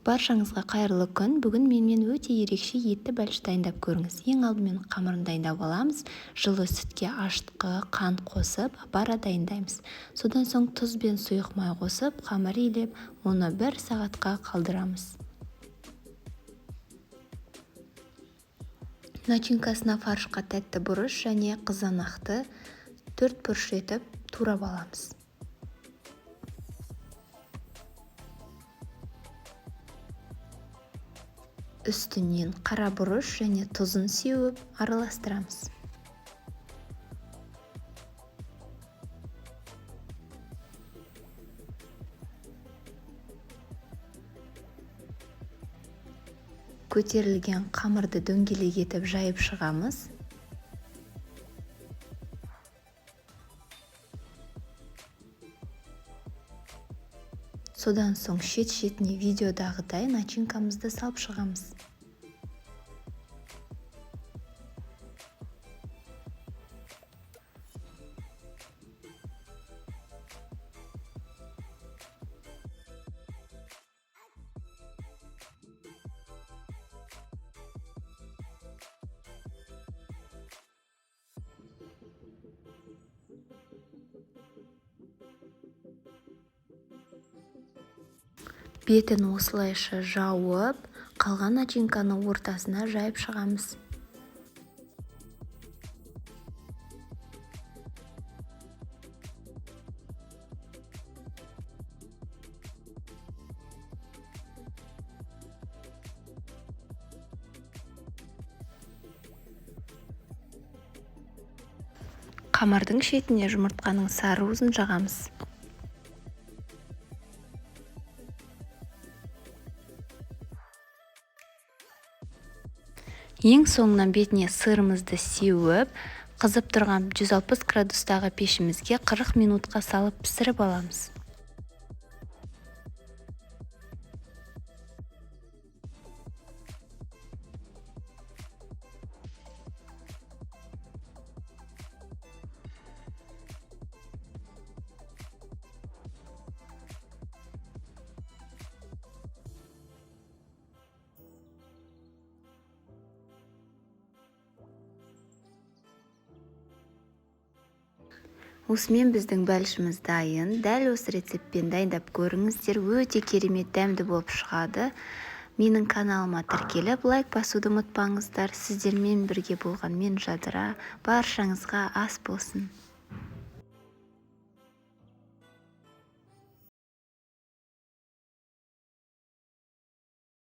Баршаңызға қайырлы күн. Бүгін менімен өте ерекше етті бәліш дайындап көріңіз. Ең алдымен қамырын дайындап аламыз. Жылы сүтке ашытқы, қант қосып, апара дайындаймыз. Содан соң тұз бен сұйық май қосып, қамыр илеп, оны 1 сағатқа қалдырамыз. Начинкасына фаршқа тәтті бұрыш және қызанақты 4 бұрыш етіп турап аламыз. Үстінен қара бұрыш және тұзын сеуіп араластырамыз. Көтерілген қамырды дөңгелек етіп жайып шығамыз. Содан соң шет-шетіне видеодағыдай начинкамызды салып шығамыз. Бетін осылайша жауып, қалған начинканы ортасына жайып шығамыз. Қамырдың шетіне жұмыртқаның сары уызын жағамыз. Ең соңынан бетіне сырымызды сеуіп, қызып тұрған 160 градустағы пешімізге 40 минутқа салып пісіріп аламыз. Осымен біздің бәлішіміз дайын. Дәл осы рецептпен дайындап көріңіздер. Өте керемет дәмді болып шығады. Менің каналыма тіркеліп, лайк басуды ұмытпаңыздар. Сіздермен бірге болған мен Жадыра. Баршаңызға ас болсын.